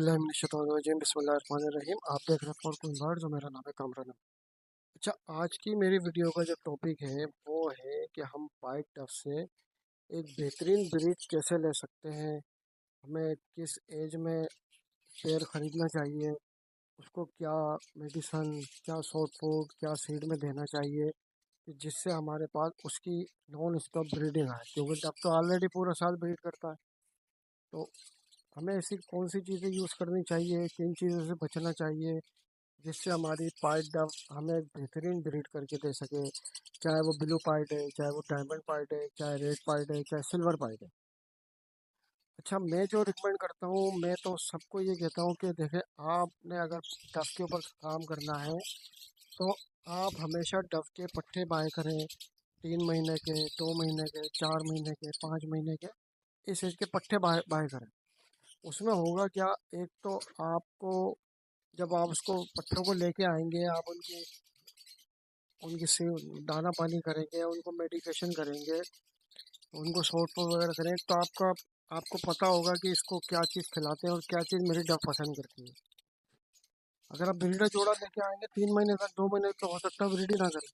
औज़ुबिल्लाहिमिनश्शैतानिर्रजीम बिस्मिल्लाहिर्रहमानिर्रहीम। आप देख रहे हैं फॉर क्वीन बर्ड, जो मेरा नाम है कामरान। अच्छा, आज की मेरी वीडियो का जो टॉपिक है वो है कि हम वाइट डफ से एक बेहतरीन ब्रीड कैसे ले सकते हैं, हमें किस एज में पेयर ख़रीदना चाहिए, उसको क्या मेडिसन, क्या शॉर्ट फूड, क्या सीड में देना चाहिए कि जिससे हमारे पास उसकी नॉन स्टॉप ब्रीडिंग आए। क्योंकि डफ तो ऑलरेडी पूरा साल ब्रीड करता है, तो हमें ऐसी कौन सी चीज़ें यूज़ करनी चाहिए, किन चीज़ों से बचना चाहिए जिससे हमारी पाइट डव हमें एक बेहतरीन ब्रीड करके दे सके। चाहे वो ब्लू पाइट है, चाहे वो डायमंड पाइट है, चाहे रेड पाइट है, चाहे सिल्वर पाइट है। अच्छा, मैं जो रिकमेंड करता हूँ, मैं तो सबको ये कहता हूँ कि देखें, आपने अगर डव के ऊपर काम करना है तो आप हमेशा डव के पट्टे बाय करें। 3 महीने के, 2 महीने के, 4 महीने के, 5 महीने के, इस एज के पट्टे बाय बाय करें। उसमें होगा क्या, एक तो आपको जब आप उसको पट्टों को लेके आएंगे, आप उनकी उनकी से दाना पानी करेंगे, उनको मेडिकेशन करेंगे, उनको शॉर्ट फूड वगैरह करेंगे, तो आपको पता होगा कि इसको क्या चीज़ खिलाते हैं और क्या चीज़ मेरी डव पसंद करती है। अगर आप ब्रीडर जोड़ा लेके आएंगे 3 महीने तक, 2 महीने तक, तो हो सकता है ब्रीड ही ना करें,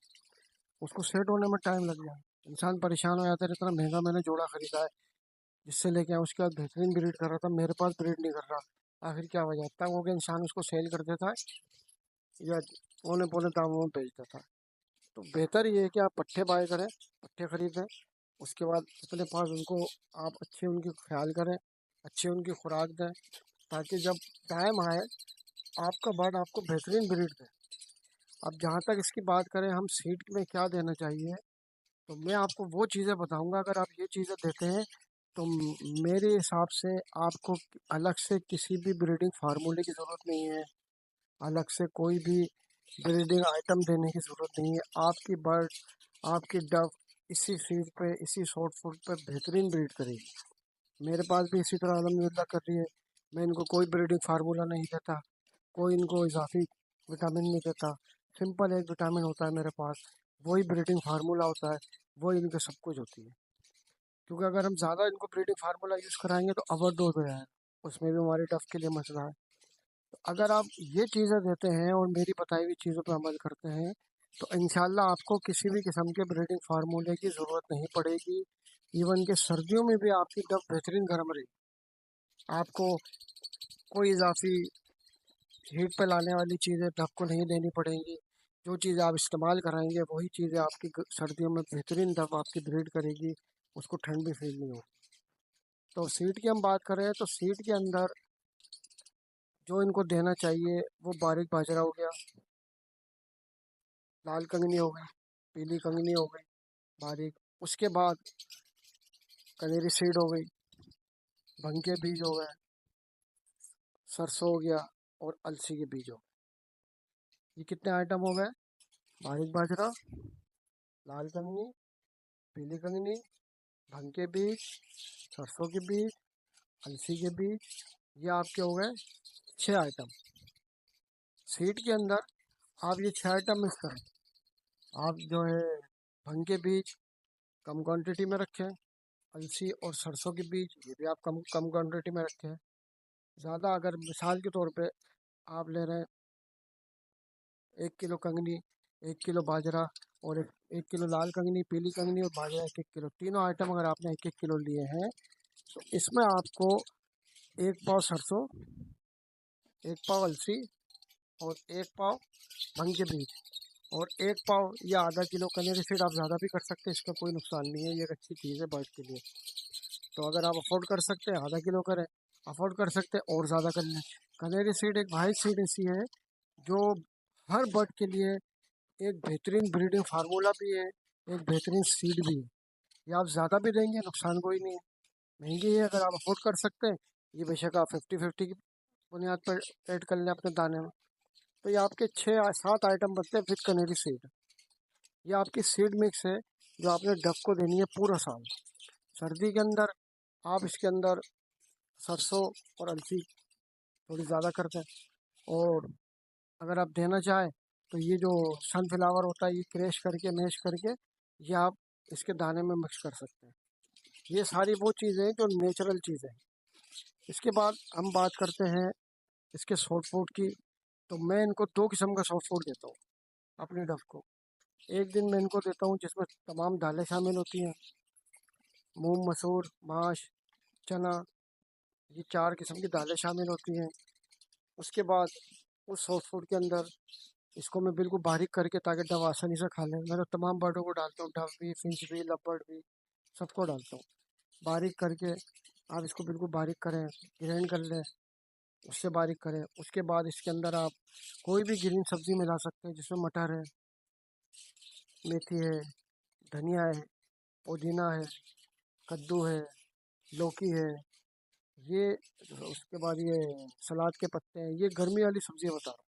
उसको सेट होने में टाइम लग जाए, इंसान परेशान हो जाता है। इतना महंगा मैंने जोड़ा खरीदा है, जिससे लेके आया, उसके बाद बेहतरीन ब्रीड कर रहा था, मेरे पास ब्रीड नहीं कर रहा। आखिर क्या वजह, तब हो गया इंसान उसको सेल कर देता है या पौने पौने दामों में बेच देता है। तो बेहतर ये है कि आप पट्टे बाय करें, पट्टे खरीदें, उसके बाद अपने पास उनको आप अच्छे उनकी ख्याल करें, अच्छी उनकी खुराक दें, ताकि जब टाइम आए आपका बर्ड आपको बेहतरीन ब्रीड दे। अब जहाँ तक इसकी बात करें हम सीड में क्या देना चाहिए, तो मैं आपको वो चीज़ें बताऊंगा। अगर आप ये चीज़ें देते हैं तो मेरे हिसाब से आपको अलग से किसी भी ब्रीडिंग फार्मूले की ज़रूरत नहीं है, अलग से कोई भी ब्रीडिंग आइटम देने की ज़रूरत नहीं है। आपकी बर्ड, आपकी डव इसी फीड पे, इसी शॉर्ट फूड पे बेहतरीन ब्रीड करेगी। मेरे पास भी इसी तरह अल्हम्दुलिल्लाह कर रही है। मैं इनको कोई ब्रीडिंग फार्मूला नहीं देता, कोई इनको इजाफी विटामिन नहीं देता। सिंपल एक विटामिन होता है मेरे पास, वही ब्रीडिंग फार्मूला होता है, वही इनके सब कुछ होती है। क्योंकि अगर हम ज़्यादा इनको ब्रीडिंग फार्मूला यूज़ कराएंगे तो ओवरडोज हो जाएगा, उसमें भी हमारी डफ के लिए मसला है। तो अगर आप ये चीज़ें देते हैं और मेरी बताई हुई चीज़ों पर अमल करते हैं, तो इंशाल्लाह आपको किसी भी किस्म के ब्रीडिंग फार्मूले की ज़रूरत नहीं पड़ेगी। इवन के सर्दियों में भी आपकी डफ बेहतरीन गर्म रहेगी। आपको कोई इजाफी हीट पे लाने वाली चीज़ें डफ को नहीं देनी पड़ेंगी। जो चीज़ें आप इस्तेमाल कराएंगे वही चीज़ें आपकी सर्दियों में बेहतरीन डफ आपकी ब्रीड करेगी, उसको ठंड भी फील नहीं होगी। तो सीड की हम बात करें तो सीड के अंदर जो इनको देना चाहिए वो बारीक बाजरा हो गया, लाल कंगनी हो गई, पीली कंगनी हो गई बारीक, उसके बाद कनेरी सीड हो गई, भंग के बीज हो गए, सरसों हो गया और अलसी के बीज हो गए। ये कितने आइटम हो गए? बारीक बाजरा, लाल कंगनी, पीली कंगनी, भंग के बीज, सरसों के बीज, अलसी के बीज, ये आपके हो गए 6 आइटम। सीड के अंदर आप ये 6 आइटम मिक्स करें। आप जो है भंग के बीज कम क्वांटिटी में रखें, अलसी और सरसों के बीज ये भी आप कम कम क्वांटिटी में रखें। ज़्यादा अगर मिसाल के तौर पे आप ले रहे हैं 1 किलो कंगनी, 1 किलो बाजरा और 1 किलो लाल कंगनी, पीली कंगनी और बाजरा 1 1 किलो, तीनों आइटम अगर आपने 1 1 किलो लिए हैं, तो इसमें आपको 1 पाव सरसों, 1 पाव अलसी और 1 पाव भंग के बीज और 1 पाव या आधा किलो कनेरी सीड, आप ज़्यादा भी कर सकते हैं, इसका कोई नुकसान नहीं है, ये एक अच्छी चीज़ है बर्ड के लिए। तो अगर आप अफोर्ड कर सकते हैं आधा किलो करें, अफोर्ड कर सकते हैं और ज़्यादा कर लें। कनेरी सीड एक वाइट सीड ऐसी है जो हर बर्ड के लिए एक बेहतरीन ब्रीडिंग फार्मूला भी है, एक बेहतरीन सीड भी है। ये आप ज़्यादा भी देंगे नुकसान कोई नहीं है, महंगी है, अगर आप अफोर्ड कर सकते हैं ये बेशक आप 50-50 की बुनियाद पर ऐड कर लें अपने दाने में। तो ये आपके 6-7 आइटम बनते हैं विद कनेरी सीड। ये आपकी सीड मिक्स है जो आपने डक को देनी है पूरा साल। सर्दी के अंदर आप इसके अंदर सरसों और अलसी थोड़ी ज़्यादा कर दें, और अगर आप देना चाहें तो ये जो सनफ्लावर होता है ये क्रैश करके, मैश करके, ये आप इसके दाने में मिक्स कर सकते हैं। ये सारी वो चीज़ें हैं जो नेचुरल चीज़ें हैं। इसके बाद हम बात करते हैं इसके सॉफ्ट फूड की, तो मैं इनको 2 किस्म का सॉफ्ट फूड देता हूँ अपने डव को। एक दिन मैं इनको देता हूँ जिसमें तमाम दालें शामिल होती हैं, मूंग, मसूर, माश, चना, ये 4 किस्म की दालें शामिल होती हैं। उसके बाद उस सॉफ्ट फूड के अंदर इसको मैं बिल्कुल बारीक करके, ताकि डव आसानी से खा लें, मैं तो तमाम बर्डों को डालता हूँ, डव भी, फिंच भी, लवबर्ड भी, सबको डालता हूँ बारीक करके। आप इसको बिल्कुल बारीक करें, ग्राइंड कर लें, उससे बारीक करें। उसके बाद इसके अंदर आप कोई भी ग्रीन सब्ज़ी मिला सकते हैं, जिसमें मटर है, मेथी है, धनिया है, पुदीना है, कद्दू है, लौकी है, ये, उसके बाद ये सलाद के पत्ते हैं। ये गर्मी वाली सब्ज़ियाँ बता रहा हूँ,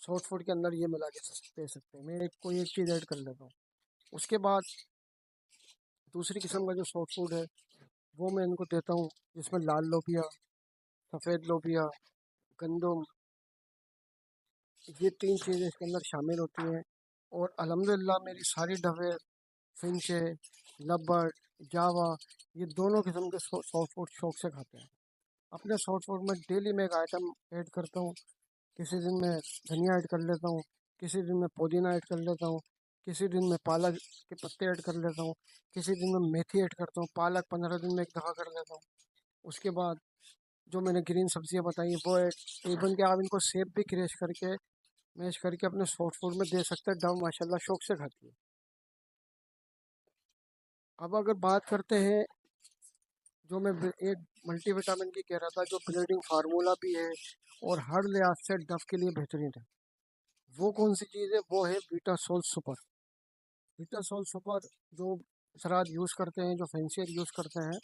सॉफ्ट फूड के अंदर ये मिला के दे सकते हैं। मैं एक कोई एक चीज़ ऐड कर लेता हूँ। उसके बाद दूसरी किस्म का जो सॉफ्ट फूड है वो मैं इनको देता हूँ, जिसमें लाल लोबिया, सफ़ेद लोबिया, गंदम, ये 3 चीज़ें इसके अंदर शामिल होती हैं। और अल्हम्दुलिल्लाह मेरी सारी डवें, फिंच है, लबर्ड, जावा, ये दोनों किस्म के सॉफ्ट फूड शौक से खाते हैं। अपने सॉफ्ट फूड में डेली मैं एक आइटम ऐड करता हूँ। किसी दिन मैं धनिया ऐड कर लेता हूँ, किसी दिन मैं पुदीना ऐड कर लेता हूँ, किसी दिन मैं पालक के पत्ते ऐड कर लेता हूँ, किसी दिन मैं मेथी ऐड करता हूँ, पालक 15 दिन में एक दफ़ा कर लेता हूँ। उसके बाद जो मैंने ग्रीन सब्जियां बताई वो ऐड, इवन कि आप इनको सेब भी क्रश करके, मैश करके अपने सॉफ्ट फूड में दे सकते हैं। डव माशाल्लाह शौक से खाती है। अब अगर बात करते हैं, जो मैं एक मल्टीविटामिन की कह रहा था, जो ब्लीडिंग फार्मूला भी है और हर लिहाज से डव के लिए बेहतरीन है, वो कौन सी चीज़ है? वो है बीटासोल सुपर। बीटासोल सुपर जो सराद यूज़ करते हैं, जो फैंसियर यूज़ करते हैं,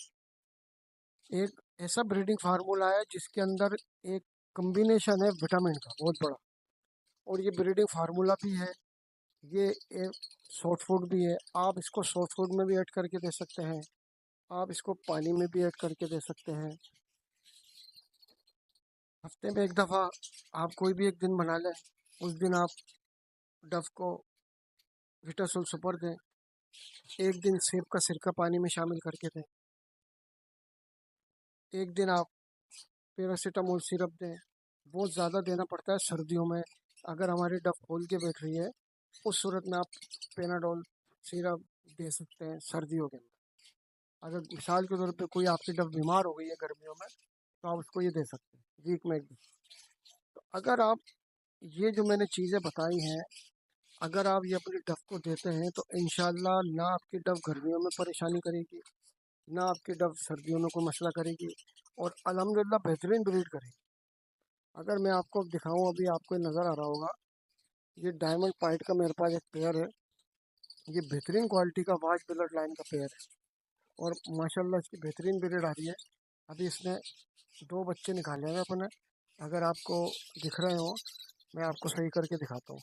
एक ऐसा ब्रीडिंग फार्मूला है जिसके अंदर एक कम्बिनेशन है विटामिन का बहुत बड़ा। और ये ब्रीडिंग फार्मूला भी है, ये एक सॉफ्ट फूड भी है। आप इसको सॉफ्ट फूड में भी ऐड करके दे सकते हैं, आप इसको पानी में भी ऐड करके दे सकते हैं। हफ्ते में एक दफ़ा आप कोई भी एक दिन बना लें, उस दिन आप डव को विटासोल सुपर दें। एक दिन सेब का सिरका पानी में शामिल करके दें। एक दिन आप पैरासीटामोल सिरप दें। बहुत ज़्यादा देना पड़ता है सर्दियों में, अगर हमारी डव खोल के बैठ रही है, उस सूरत में आप पेनाडोल सिरप दे सकते हैं सर्दियों के अंदर। अगर मिसाल के तौर पे कोई आपकी डव बीमार हो गई है गर्मियों में, तो आप उसको ये दे सकते हैं वीक में एक दिन। तो अगर आप ये जो मैंने चीज़ें बताई हैं, अगर आप ये अपनी डव को देते हैं, तो इंशाल्लाह ना आपकी डव गर्मियों में परेशानी करेगी, ना आपकी डव सर्दियों में कोई मसला करेगी, और अल्हम्दुलिल्लाह बेहतरीन ब्रीड करेगी। अगर मैं आपको दिखाऊं, अभी आपको नज़र आ रहा होगा, ये डायमंड पाइट का मेरे पास एक पेयर है। ये बेहतरीन क्वालिटी का वाइट ब्लड लाइन का पेयर है, और माशाल्लाह इसकी बेहतरीन ब्रीड आ रही है। अभी इसने 2 बच्चे निकाले हैं अपने। अगर आपको दिख रहे हो, मैं आपको सही करके दिखाता हूँ।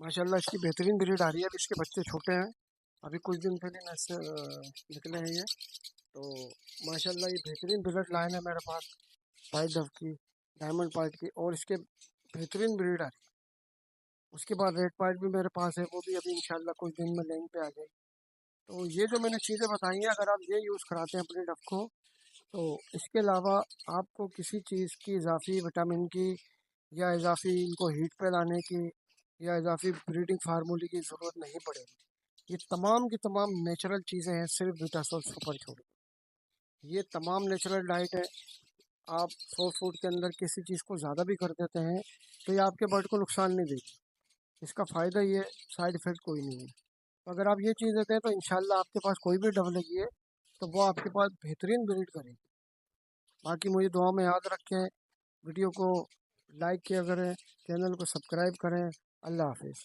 माशाल्लाह इसकी बेहतरीन ब्रीड आ रही है। अभी इसके बच्चे छोटे हैं, अभी कुछ दिन पहले नैसे निकले हैं ये। तो माशाल्लाह ये बेहतरीन ब्लड लाइन है मेरे पास, वाइट डव की, डायमंड पाइट की, और इसके बेहतरीन ब्रीड आ रही है। उसके बाद रेड पाइट भी मेरे पास है, वो भी अभी इंशाल्लाह कुछ दिन में लाइन पे आ जाएगी। तो ये जो मैंने चीज़ें बताई हैं, अगर आप ये यूज़ कराते हैं अपने डव को, तो इसके अलावा आपको किसी चीज़ की इजाफी विटामिन की, या इजाफी इनको हीट पे लाने की, या इजाफी ब्रीडिंग फार्मूले की ज़रूरत नहीं पड़ेगी। ये तमाम की तमाम नेचुरल चीज़ें हैं, सिर्फ बीटासोल सुपर छोड़ के। ये तमाम नेचुरल डाइट है। आप सॉफ्ट फूड के अंदर किसी चीज़ को ज़्यादा भी कर देते हैं, तो ये आपके बर्ड को नुकसान नहीं देगी। इसका फ़ायदा ये, साइड इफ़ेक्ट कोई नहीं है। तो अगर आप ये चीज़ देते हैं, तो इंशाल्लाह आपके पास कोई भी डव लगी है, तो वो आपके पास बेहतरीन ब्रीड करेगी। बाकी मुझे दुआ में याद रखें, वीडियो को लाइक किया करें, चैनल को सब्सक्राइब करें। अल्लाह हाफिज़।